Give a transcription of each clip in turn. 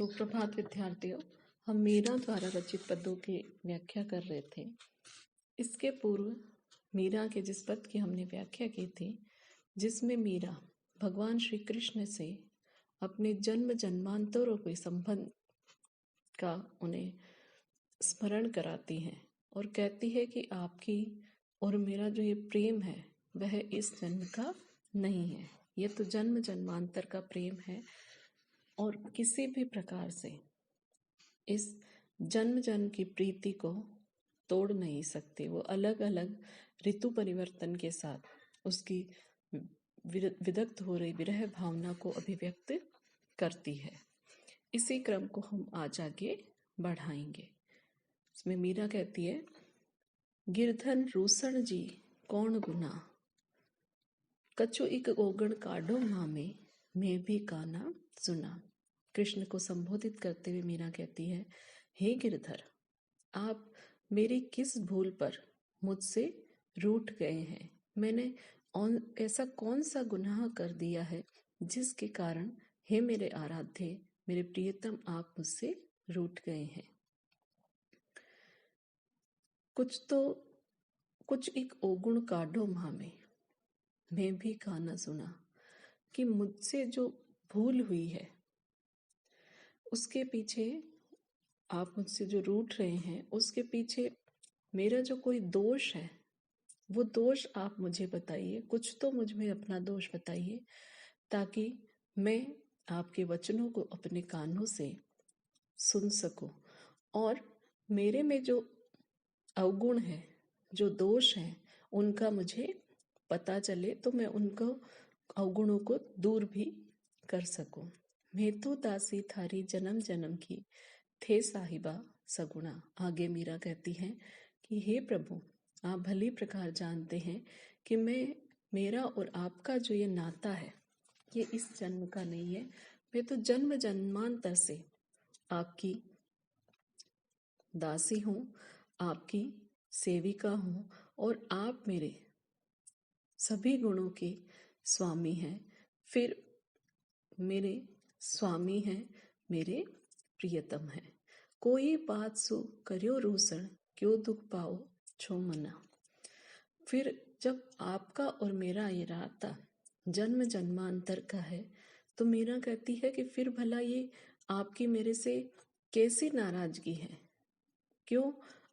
सुप्रभात विद्यार्थियों। हम मीरा द्वारा रचित पदों की व्याख्या कर रहे थे। इसके पूर्व मीरा के जिस पद की हमने व्याख्या की थी, जिसमें मीरा भगवान श्री कृष्ण से अपने जन्म जन्मांतरों के संबंध का उन्हें स्मरण कराती हैं और कहती है कि आपकी और मेरा जो ये प्रेम है वह इस जन्म का नहीं है, यह तो जन्म जन्मांतर का प्रेम है और किसी भी प्रकार से इस जन्म जन्म की प्रीति को तोड़ नहीं सकते। वो अलग अलग ऋतु परिवर्तन के साथ उसकी विदग्ध हो रही विरह भावना को अभिव्यक्त करती है। इसी क्रम को हम आज आगे बढ़ाएंगे। इसमें मीरा कहती है, गिरधन रूसण जी कौन गुना, कछु इक ओगण काढ़ो मामे, मैं भी काना सुना। कृष्ण को संबोधित करते हुए मीरा कहती है, हे गिरधर, आप मेरी किस भूल पर मुझसे रूठ गए हैं? मैंने ऐसा कौन सा गुनाह कर दिया है जिसके कारण हे मेरे आराध्य, मेरे प्रियतम, आप मुझसे रूठ गए हैं? कुछ एक ओगुण काढ़ो मामे, मैं भी काना सुना। कि मुझसे जो भूल हुई है उसके पीछे, आप मुझसे जो रूठ रहे हैं उसके पीछे मेरा जो कोई दोष है, वो दोष आप मुझे बताइए। कुछ तो मुझ में अपना दोष बताइए ताकि मैं आपके वचनों को अपने कानों से सुन सकूं और मेरे में जो अवगुण है, जो दोष है, उनका मुझे पता चले तो मैं उनको अवगुणों को दूर भी कर सकूं। मैं तो दासी थारी जन्म जन्म की, थे साहिबा सगुणा। आगे मीरा कहती है कि हे प्रभु, आप भली प्रकार जानते हैं कि मेरा और आपका जो ये नाता है ये इस जन्म का नहीं है। मैं तो जन्म जन्मांतर से आपकी दासी हूँ, आपकी सेविका हूँ और आप मेरे सभी गुणों के स्वामी हैं। फिर मेरे स्वामी हैं, मेरे प्रियतम हैं। कोई बात सु करियो रूसण, क्यों दुख पाओ छो मना। फिर जब आपका और मेरा ये नाता जन्म जन्मांतर का है तो मीरा कहती है कि फिर भला ये आपकी मेरे से कैसी नाराजगी है? क्यों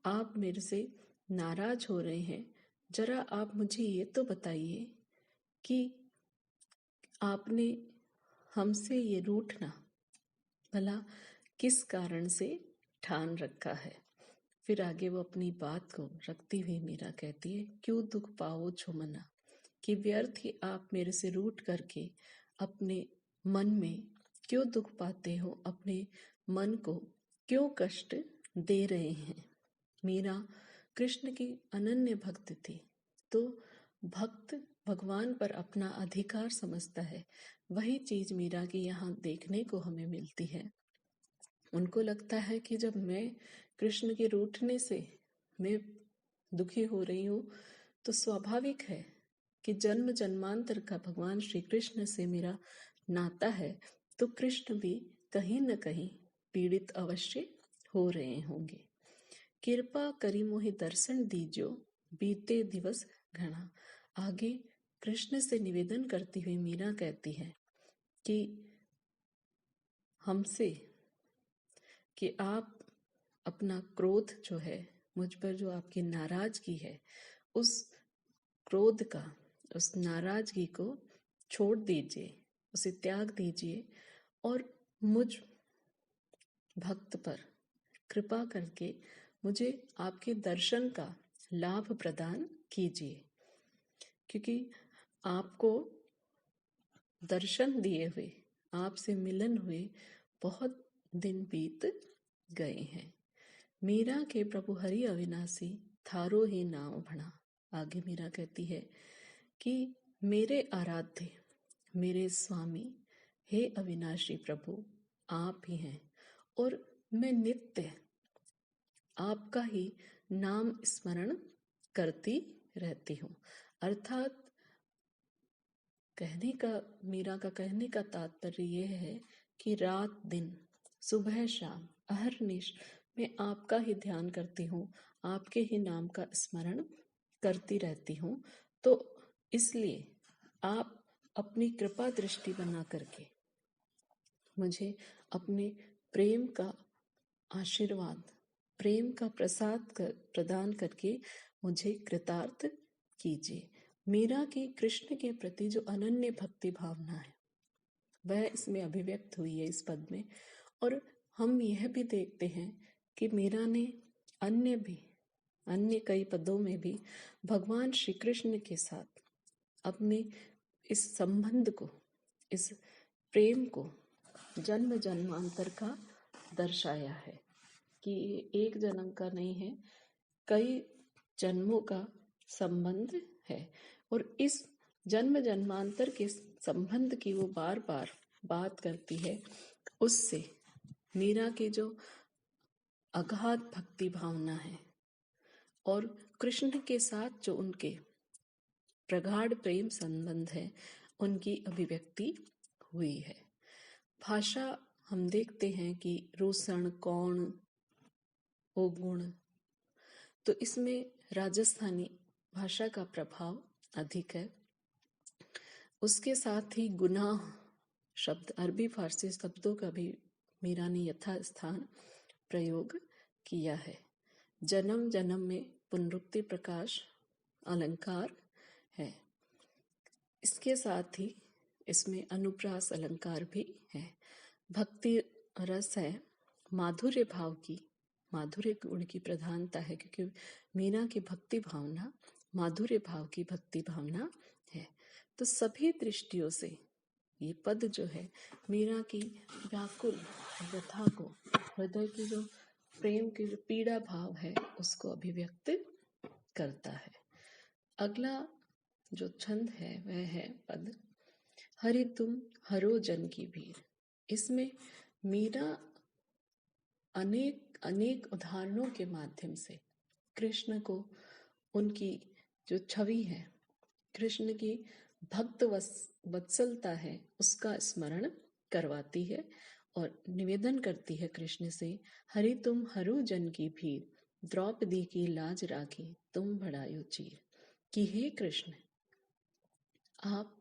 आप मेरे से नाराज हो रहे हैं? जरा आप मुझे ये तो बताइए कि आपने हमसे ये रूठना भला किस कारण से ठान रखा है? फिर आगे वो अपनी बात को रखती हुई मीरा कहती है, क्यों दुख पाओ छो मना, कि व्यर्थ ही आप मेरे से रूठ करके अपने मन में क्यों दुख पाते हो, अपने मन को क्यों कष्ट दे रहे हैं? मीरा कृष्ण की अनन्य भक्त थी, तो भक्त भगवान पर अपना अधिकार समझता है। वही चीज मीरा की यहाँ देखने को हमें मिलती है। उनको लगता है कि जब मैं कृष्ण के रूठने से मैं दुखी हो रही हूँ तो स्वाभाविक है कि जन्म जन्मांतर का भगवान श्री कृष्ण से मेरा नाता है, तो कृष्ण भी कहीं न कहीं पीड़ित अवश्य हो रहे होंगे। कृपा करी मोहि दर्शन दीजो, बीते दिवस घना। आगे कृष्ण से निवेदन करती हुई मीरा कहती है कि हमसे कि आप अपना क्रोध जो है, मुझ पर जो आपकी नाराजगी है, उस क्रोध का, उस नाराजगी को छोड़ दीजिए, उसे त्याग दीजिए और मुझ भक्त पर कृपा करके मुझे आपके दर्शन का लाभ प्रदान कीजिए। क्योंकि आपको दर्शन दिए हुए, आपसे मिलन हुए बहुत दिन बीत गए हैं। मीरा के प्रभु हरि अविनाशी, थारो ही नाम भणा। आगे मीरा कहती है कि मेरे आराध्य, मेरे स्वामी, हे अविनाशी प्रभु, आप ही हैं और मैं नित्य आपका ही नाम स्मरण करती रहती हूँ। अर्थात मीरा का कहने का तात्पर्य यह है कि रात दिन सुबह शाम अहरनिश मैं आपका ही ध्यान करती हूँ, आपके ही नाम का स्मरण करती रहती हूँ। तो इसलिए आप अपनी कृपा दृष्टि बना करके मुझे अपने प्रेम का आशीर्वाद, प्रेम का प्रदान करके मुझे कृतार्थ कीजिए। मीरा की कृष्ण के प्रति जो अनन्य भक्ति भावना है वह इसमें अभिव्यक्त हुई है इस पद में। और हम यह भी देखते हैं कि मीरा ने अन्य कई पदों में भी भगवान श्री कृष्ण के साथ अपने इस संबंध को, इस प्रेम को जन्म जन्मांतर का दर्शाया है कि ये एक जन्म का नहीं है, कई जन्मों का संबंध है। और इस जन्म जन्मांतर के संबंध की वो बार बार बात करती है। उससे मीरा की जो अगाध भक्ति भावना है और कृष्ण के साथ जो उनके प्रगाढ़ प्रेम संबंध है उनकी अभिव्यक्ति हुई है। भाषा हम देखते हैं कि रोसण, कौण, ओगुण, तो इसमें राजस्थानी भाषा का प्रभाव अधिक है। उसके साथ ही गुनाह शब्द, अरबी फारसी शब्दों का भी मीरा ने यथास्थान प्रयोग किया है। जन्म जन्म में पुनरुक्ति प्रकाश अलंकार है। इसके साथ ही इसमें अनुप्रास अलंकार भी है। भक्ति रस है, माधुर्य भाव की, माधुर्य गुण की प्रधानता है, क्योंकि मीरा की भक्ति भावना माधुर्य भाव की भक्ति भावना है। तो सभी दृष्टियों से ये पद जो है मीरा की व्याकुल व्यथा को, हृदय की जो प्रेम की जो पीड़ा भाव है उसको अभिव्यक्त करता है। अगला जो छंद है वह है पद हरि तुम हरो जन की भीड़। इसमें मीरा अनेक उदाहरणों के माध्यम से कृष्ण को, उनकी जो छवि है, कृष्ण की भक्त वत्सलता है, उसका स्मरण करवाती है और निवेदन करती है कृष्ण से, हरि तुम हरो जन की भीड़, द्रौपदी की लाज राखी तुम बढ़ायो चीर। कि हे कृष्ण, आप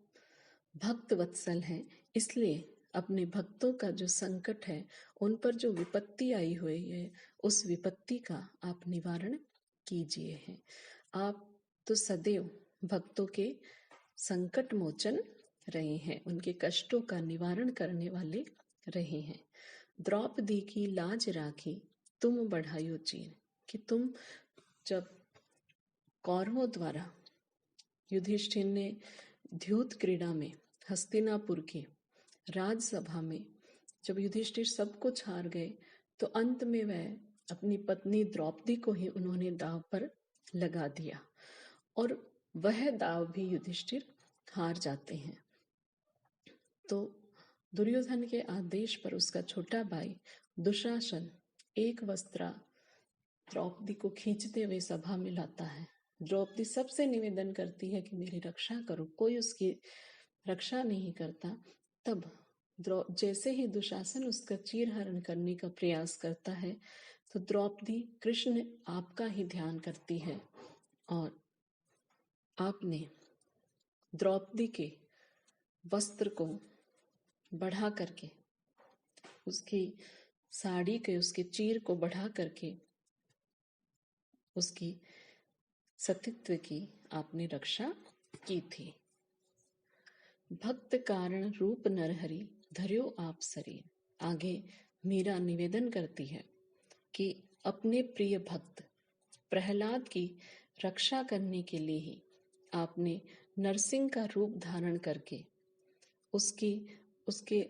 भक्त वत्सल हैं, इसलिए अपने भक्तों का जो संकट है, उन पर जो विपत्ति आई हुई है, उस विपत्ति का आप निवारण कीजिए हैं। आप तो सदैव भक्तों के संकट मोचन रहे हैं, उनके कष्टों का निवारण करने वाले रहे हैं। द्रौपदी की लाज राखी तुम बढ़ायो चीर, कि तुम जब कौरवों द्वारा युधिष्ठिर ने द्यूत क्रीड़ा में हस्तिनापुर की राजसभा में जब युधिष्ठिर सब कुछ हार गए, तो अंत में वह अपनी पत्नी द्रौपदी को ही उन्होंने दांव पर लगा दिया और वह दांव भी युधिष्ठिर हार जाते हैं। तो दुर्योधन के आदेश पर उसका छोटा भाई दुशासन एक वस्त्रा द्रौपदी को खींचते हुए सभा में लाता है। द्रौपदी सबसे निवेदन करती है कि मेरी रक्षा करो, कोई उसकी रक्षा नहीं करता। तब जैसे ही दुशासन उसका चीरहरण करने का प्रयास करता है, तो द्रौपदी कृष्ण आपका ही ध्यान करती है और आपने द्रौपदी के वस्त्र को बढ़ा करके, उसकी साड़ी के, उसके चीर को बढ़ा करके उसकी सतीत्व की आपने रक्षा की थी। भक्त कारण रूप नरहरि धर्यो आप शरीर। आगे मीरा निवेदन करती है कि अपने प्रिय भक्त प्रहलाद की रक्षा करने के लिए ही आपने नरसिंह का रूप धारण करके उसके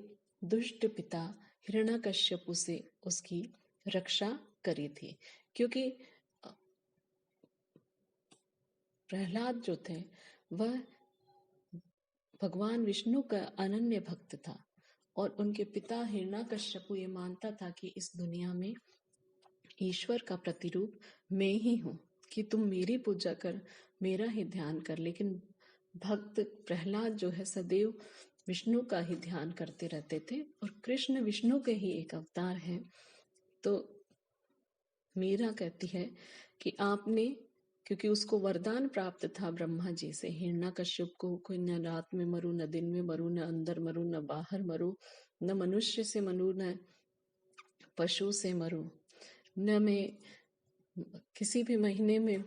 दुष्ट पिता हिरण्यकश्यपु से उसकी रक्षा करी थी। क्योंकि प्रहलाद जो थे वह भगवान विष्णु का अनन्य भक्त था और उनके पिता हिरण्यकश्यपु ये मानता था कि इस दुनिया में ईश्वर का प्रतिरूप मैं ही हूँ, कि तुम मेरी पूजा कर, मेरा ही ध्यान कर। लेकिन भक्त प्रहलाद जो है सदैव विष्णु का ही ध्यान करते रहते थे और कृष्ण विष्णु के ही एक अवतार हैं। तो मीरा कहती है कि आपने, क्योंकि उसको वरदान प्राप्त था ब्रह्मा जी से, हिरण्यकश्यप को, कोई न रात में मरू, न दिन में मरू, न अंदर मरू, न बाहर मरू, न मनुष्य से मरू, न पशु से मरू, न मैं किसी भी महीने में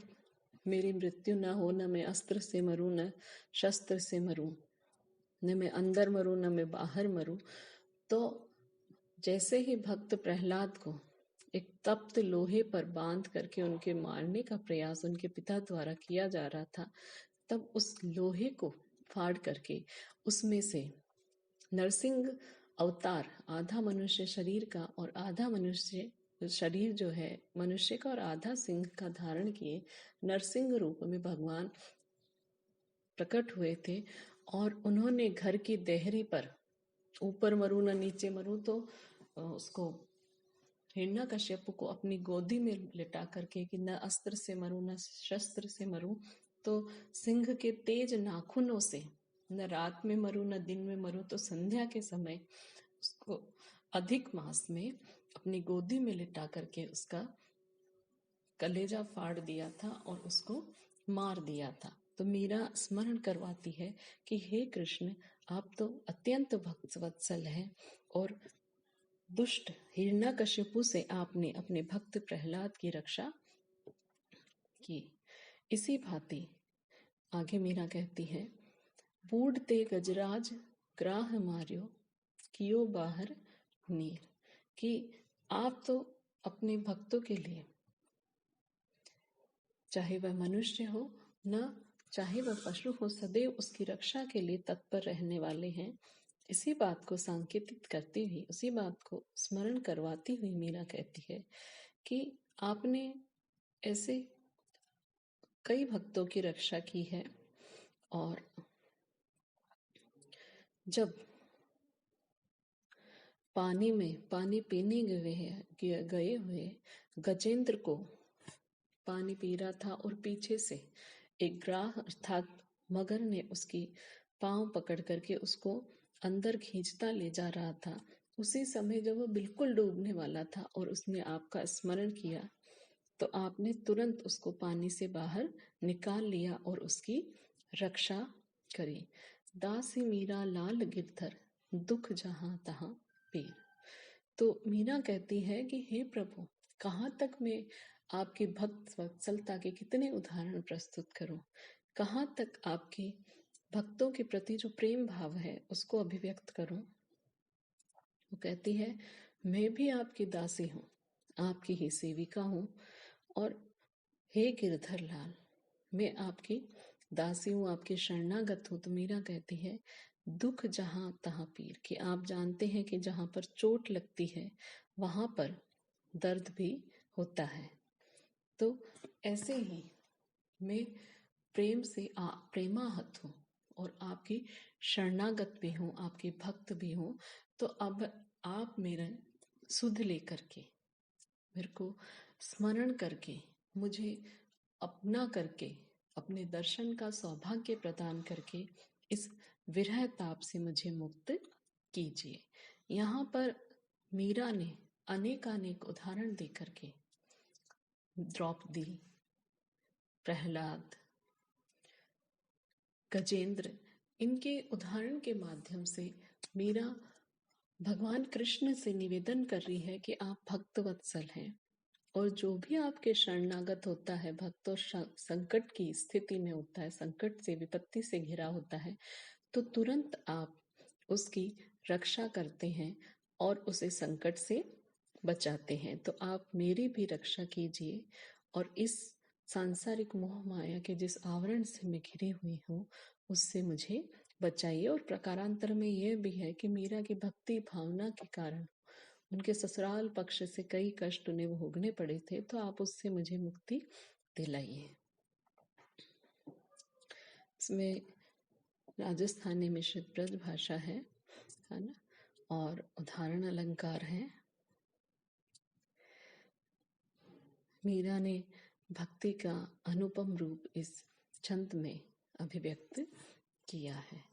मेरी मृत्यु न हो, न मैं अस्त्र से मरूं, न शस्त्र से मरूं, न मैं अंदर मरूं, न मैं बाहर मरूं। तो जैसे ही भक्त प्रहलाद को एक तप्त लोहे पर बांध करके उनके मारने का प्रयास उनके पिता द्वारा किया जा रहा था, तब उस लोहे को फाड़ करके उसमें से नरसिंह अवतार, आधा मनुष्य शरीर का और आधा मनुष्य शरीर जो है मनुष्य का और आधा सिंह का धारण किए नरसिंह रूप में भगवान प्रकट हुए थे। और उन्होंने घर की देहरी पर, ऊपर मरू न नीचे मरू, तो उसको हिरण्यकश्यप को अपनी गोदी में लिटा करके कि न अस्त्र से मरू, न शस्त्र से मरू, तो सिंह के तेज नाखूनों से न रात में मरू, न दिन में मरू, तो संध्या के समय उसको अधिक मास में अपनी गोदी में लिटा करके उसका कलेजा फाड़ दिया था और उसको मार दिया था। तो मीरा स्मरण करवाती है कि हे कृष्ण, आप तो अत्यंत भक्त वत्सल हैं और दुष्ट हिरण्यकशिपु से आपने अपने भक्त प्रहलाद की रक्षा की। इसी भांति आगे मीरा कहती है, बूढ़ ते गजराज ग्राह मार्यो कियो बाहर नीर, कि आप तो अपने भक्तों के लिए, चाहे वह मनुष्य हो न चाहे वह पशु हो, सदैव उसकी रक्षा के लिए तत्पर रहने वाले हैं। इसी बात को सांकेतित करती हुई, उसी बात को स्मरण करवाती हुई मीरा कहती है कि आपने ऐसे कई भक्तों की रक्षा की है, और जब पानी में पानी पीने गए हुए गजेंद्र को पानी पी रहा था और पीछे से एक ग्राह अर्थात मगर ने उसकी पांव पकड़ करके उसको अंदर खींचता ले जा रहा था, उसी समय जब वो बिल्कुल डूबने वाला था और उसने आपका स्मरण किया, तो आपने तुरंत उसको पानी से बाहर निकाल लिया और उसकी रक्षा करी। दासी मीरा लाल गिरधर दुख जहां तहां पीर। तो मीरा कहती है कि हे प्रभु, कहाँ तक मैं आपकी भक्त वत्सलता के कितने उदाहरण प्रस्तुत करूं, कहाँ तक आपके भक्तों के प्रति जो प्रेम भाव है उसको अभिव्यक्त करूं। वो कहती है, मैं भी आपकी दासी हूँ, आपकी ही सेविका हूँ, और हे गिरधर लाल, मैं आपकी दासी हूँ, आपकी शरणागत हूँ। तो मीरा कहती है, दुख जहां तहां पीर, कि आप जानते हैं कि जहां पर चोट लगती है वहां पर दर्द भी होता है। तो ऐसे ही मैं प्रेम से प्रेमाहत हूँ और आपकी शरणागत भी हूँ, आपकी भक्त भी हूँ। तो अब आप मेरा सुध लेकर के, मेरे को स्मरण करके, मुझे अपना करके, अपने दर्शन का सौभाग्य प्रदान करके इस विरह ताप से मुझे मुक्त कीजिए। यहाँ पर मीरा ने अनेकानेक उदाहरण देकर के द्रौपदी, प्रहलाद, गजेंद्र, इनके उदाहरण के माध्यम से मीरा भगवान कृष्ण से निवेदन कर रही है कि आप भक्त वत्सल हैं, और जो भी आपके शरणागत होता है, भक्त और संकट की स्थिति में होता है, संकट से विपत्ति से घिरा होता है, तो तुरंत आप उसकी रक्षा करते हैं और उसे संकट से बचाते हैं। तो आप मेरी भी रक्षा कीजिए और इस सांसारिक मोह माया के जिस आवरण से मैं घिरी हुई हूँ उससे मुझे बचाइए। और प्रकारांतर में यह भी है कि मीरा की भक्ति भावना के कारण उनके ससुराल पक्ष से कई कष्ट उन्हें भोगने पड़े थे, तो आप उससे मुझे मुक्ति दिलाइए। इसमें राजस्थानी मिश्रित ब्रज भाषा है ना, और उदाहरण अलंकार है। मीरा ने भक्ति का अनुपम रूप इस छंद में अभिव्यक्त किया है।